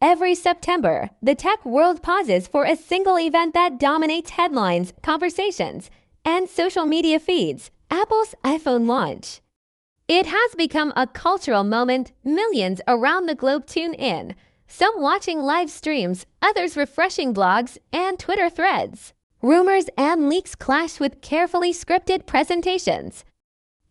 Every September, the tech world pauses for a single event that dominates headlines, conversations, and social media feeds: Apple's iPhone launch. It has become a cultural moment. Millions around the globe tune in, some watching live streams, others refreshing blogs and Twitter threads. Rumors and leaks clash with carefully scripted presentations.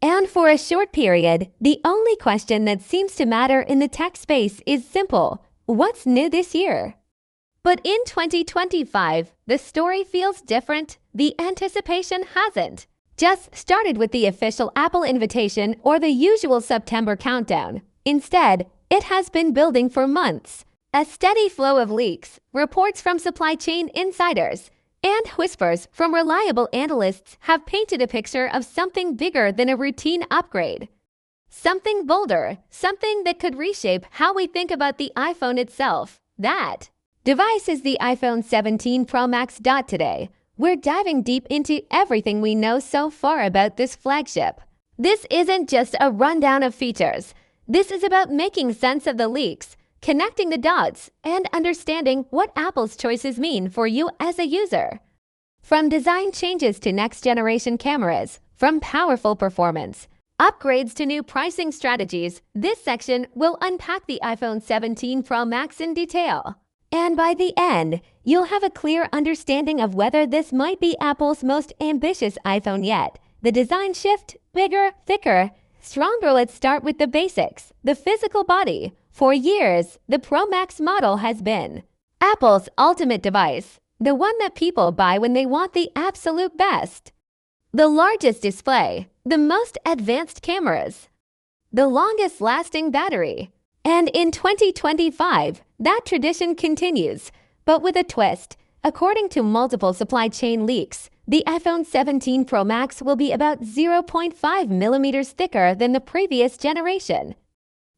And for a short period, the only question that seems to matter in the tech space is simple: what's new this year? But in 2025, the story feels different. The anticipation hasn't just started with the official Apple invitation or the usual September countdown. Instead, it has been building for months. A steady flow of leaks, reports from supply chain insiders, and whispers from reliable analysts have painted a picture of something bigger than a routine upgrade. Something bolder, something that could reshape how we think about the iPhone itself. That device is the iPhone 17 Pro Max. Today, we're diving deep into everything we know so far about this flagship. This isn't just a rundown of features. This is about making sense of the leaks, connecting the dots, and understanding what Apple's choices mean for you as a user. From design changes to next-generation cameras, from powerful performance upgrades to new pricing strategies, this section will unpack the iPhone 17 Pro Max in detail. And by the end, you'll have a clear understanding of whether this might be Apple's most ambitious iPhone yet. The design shift: bigger, thicker, stronger. Let's start with the basics: the physical body. For years, the Pro Max model has been Apple's ultimate device, the one that people buy when they want the absolute best. The largest display, the most advanced cameras, the longest-lasting battery. And in 2025, that tradition continues, but with a twist. According to multiple supply chain leaks, the iPhone 17 Pro Max will be about 0.5 millimeters thicker than the previous generation.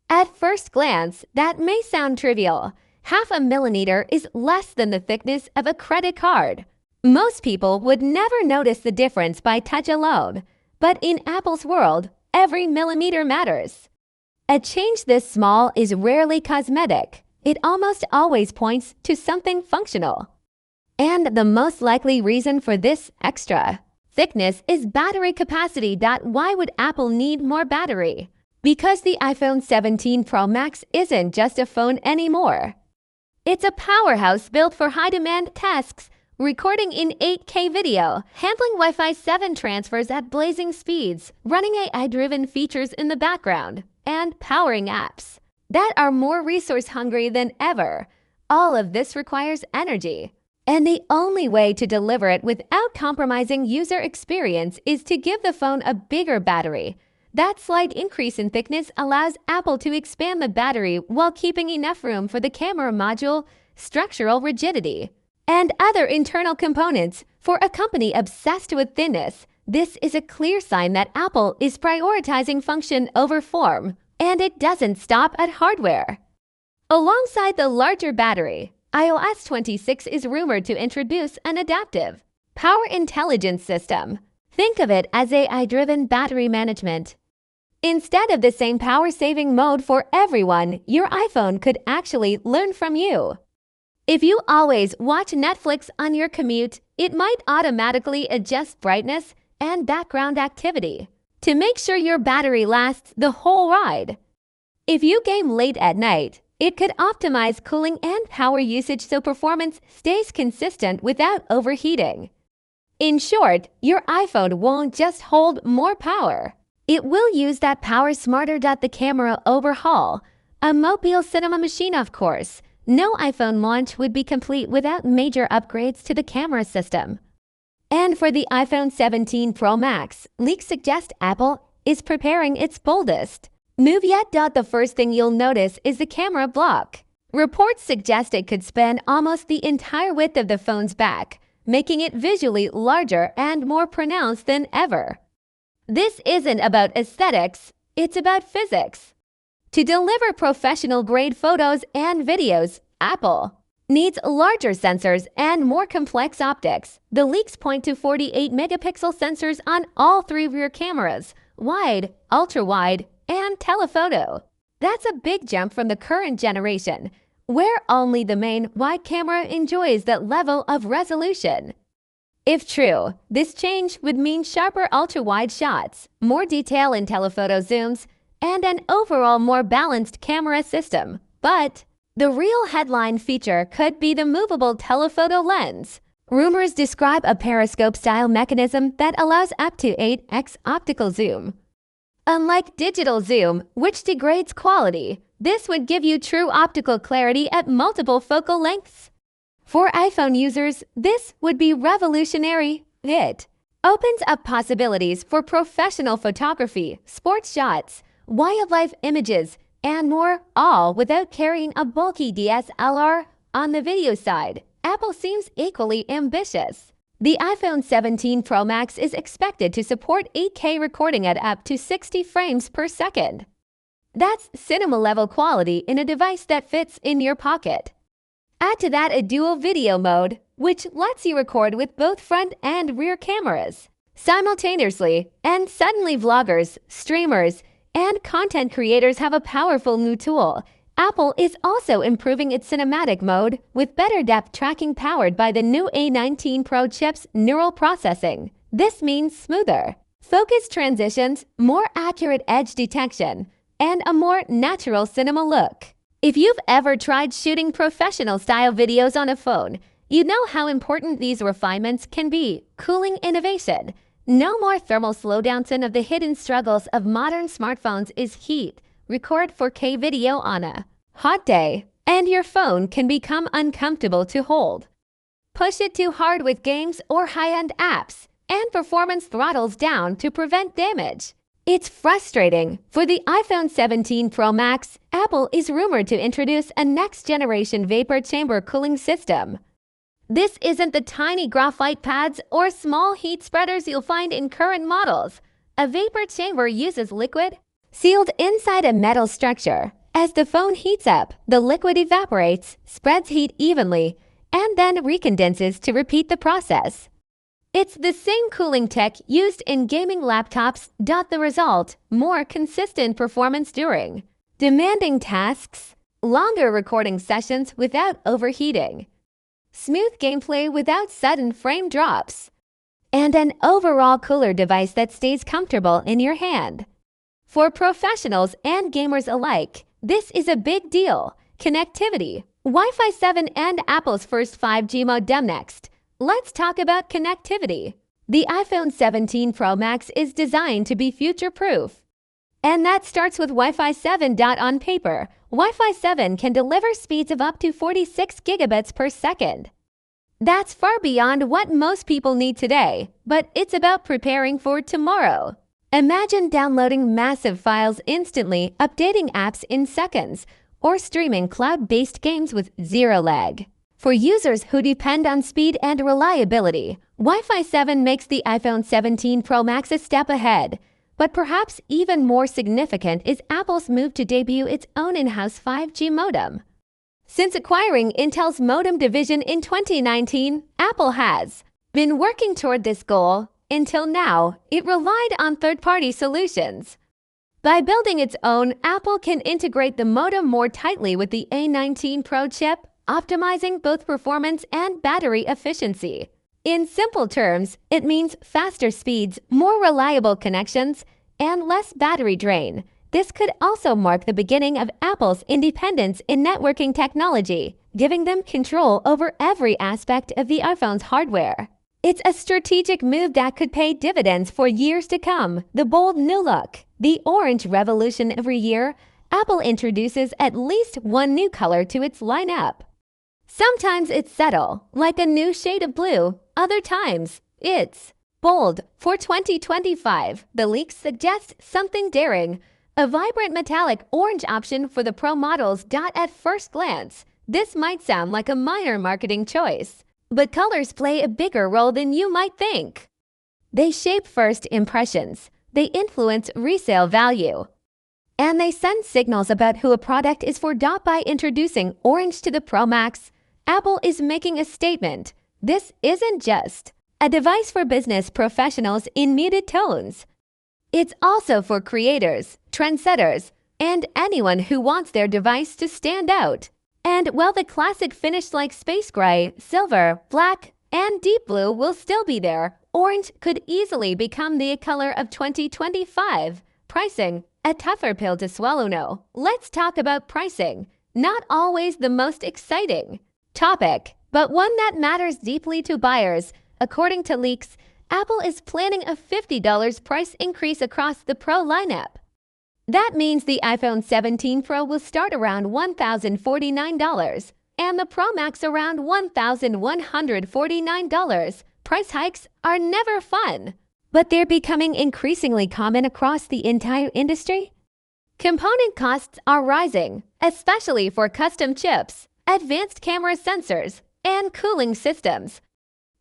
At first glance, that may sound trivial. Half a millimeter is less than the thickness of a credit card. Most people would never notice the difference by touch alone. But in Apple's world, every millimeter matters. A change this small is rarely cosmetic. It almost always points to something functional. And the most likely reason for this extra thickness is battery capacity. Why would Apple need more battery? Because the iPhone 17 Pro Max isn't just a phone anymore. It's a powerhouse built for high-demand tasks: recording in 8K video, handling Wi-Fi 7 transfers at blazing speeds, running AI-driven features in the background, and powering apps that are more resource-hungry than ever. All of this requires energy. And the only way to deliver it without compromising user experience is to give the phone a bigger battery. That slight increase in thickness allows Apple to expand the battery while keeping enough room for the camera module, structural rigidity, and other internal components. For a company obsessed with thinness, this is a clear sign that Apple is prioritizing function over form, and it doesn't stop at hardware. Alongside the larger battery, iOS 26 is rumored to introduce an adaptive power intelligence system. Think of it as AI-driven battery management. Instead of the same power-saving mode for everyone, your iPhone could actually learn from you. If you always watch Netflix on your commute, it might automatically adjust brightness and background activity to make sure your battery lasts the whole ride. If you game late at night, it could optimize cooling and power usage so performance stays consistent without overheating. In short, your iPhone won't just hold more power. It will use that power smarter. The camera overhaul, a mobile cinema machine, of course. No iPhone launch would be complete without major upgrades to the camera system. And for the iPhone 17 Pro Max, leaks suggest Apple is preparing its boldest move yet. The first thing you'll notice is the camera block. Reports suggest it could span almost the entire width of the phone's back, making it visually larger and more pronounced than ever. This isn't about aesthetics, it's about physics. To deliver professional-grade photos and videos, Apple needs larger sensors and more complex optics. The leaks point to 48-megapixel sensors on all three rear cameras: wide, ultra-wide, and telephoto. That's a big jump from the current generation, where only the main wide camera enjoys that level of resolution. If true, this change would mean sharper ultra-wide shots, more detail in telephoto zooms, and an overall more balanced camera system. But the real headline feature could be the movable telephoto lens. Rumors describe a periscope-style mechanism that allows up to 8x optical zoom. Unlike digital zoom, which degrades quality, this would give you true optical clarity at multiple focal lengths. For iPhone users, this would be revolutionary. It opens up possibilities for professional photography, sports shots, wildlife images, and more, all without carrying a bulky DSLR. On the video side, Apple seems equally ambitious. The iPhone 17 Pro Max is expected to support 8K recording at up to 60 frames per second. That's cinema-level quality in a device that fits in your pocket. Add to that a dual video mode, which lets you record with both front and rear cameras simultaneously, and suddenly vloggers, streamers, and content creators have a powerful new tool. Apple is also improving its cinematic mode with better depth tracking powered by the new A19 Pro chip's neural processing. This means smoother focus transitions, more accurate edge detection, and a more natural cinema look. If you've ever tried shooting professional-style videos on a phone, you know how important these refinements can be. Cooling innovation. No more thermal slowdown. One of the hidden struggles of modern smartphones is heat. Record 4K video on a hot day, and your phone can become uncomfortable to hold. Push it too hard with games or high-end apps, and performance throttles down to prevent damage. It's frustrating. For the iPhone 17 Pro Max, Apple is rumored to introduce a next-generation vapor chamber cooling system. This isn't the tiny graphite pads or small heat spreaders you'll find in current models. A vapor chamber uses liquid sealed inside a metal structure. As the phone heats up, the liquid evaporates, spreads heat evenly, and then recondenses to repeat the process. It's the same cooling tech used in gaming laptops. The result, more consistent performance during demanding tasks, longer recording sessions without overheating, smooth gameplay without sudden frame drops, and an overall cooler device that stays comfortable in your hand. For professionals and gamers alike, this is a big deal. Connectivity, Wi-Fi 7 and Apple's first 5G modem next. Let's talk about connectivity. The iPhone 17 Pro Max is designed to be future-proof. And that starts with Wi-Fi 7. On paper, Wi-Fi 7 can deliver speeds of up to 46 gigabits per second. That's far beyond what most people need today, but it's about preparing for tomorrow. Imagine downloading massive files instantly, updating apps in seconds, or streaming cloud-based games with zero lag. For users who depend on speed and reliability, Wi-Fi 7 makes the iPhone 17 Pro Max a step ahead. But perhaps even more significant is Apple's move to debut its own in-house 5G modem. Since acquiring Intel's modem division in 2019, Apple has been working toward this goal. Until now, it relied on third-party solutions. By building its own, Apple can integrate the modem more tightly with the A19 Pro chip, optimizing both performance and battery efficiency. In simple terms, it means faster speeds, more reliable connections, and less battery drain. This could also mark the beginning of Apple's independence in networking technology, giving them control over every aspect of the iPhone's hardware. It's a strategic move that could pay dividends for years to come. The bold new look, the orange revolution. Every year, Apple introduces at least one new color to its lineup. Sometimes it's subtle, like a new shade of blue. Other times, it's bold. For 2025, the leaks suggest something daring, a vibrant metallic orange option for the Pro models. At first glance, this might sound like a minor marketing choice, but colors play a bigger role than you might think. They shape first impressions, they influence resale value, and they send signals about who a product is for. By introducing orange to the Pro Max, Apple is making a statement. This isn't just a device for business professionals in muted tones. It's also for creators, trendsetters, and anyone who wants their device to stand out. And while the classic finish like space gray, silver, black, and deep blue will still be there, orange could easily become the color of 2025. Pricing, a tougher pill to swallow no. Let's talk about pricing. Not always the most exciting topic, but one that matters deeply to buyers. According to leaks, Apple is planning a $50 price increase across the Pro lineup. That means the iPhone 17 Pro will start around $1,049 and the Pro Max around $1,149. Price hikes are never fun, but they're becoming increasingly common across the entire industry. Component costs are rising, especially for custom chips, advanced camera sensors, and cooling systems.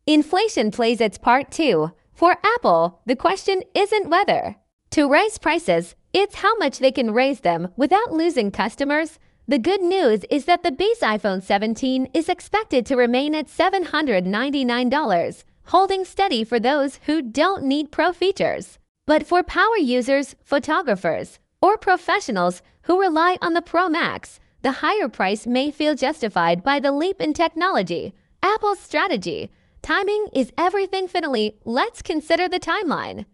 Inflation plays its part too. For Apple, the question isn't whether to raise prices, it's how much they can raise them without losing customers. The good news is that the base iPhone 17 is expected to remain at $799, holding steady for those who don't need pro features. But for power users, photographers, or professionals who rely on the Pro Max, the higher price may feel justified by the leap in technology. Apple's strategy. Timing is everything. Finally, let's consider the timeline.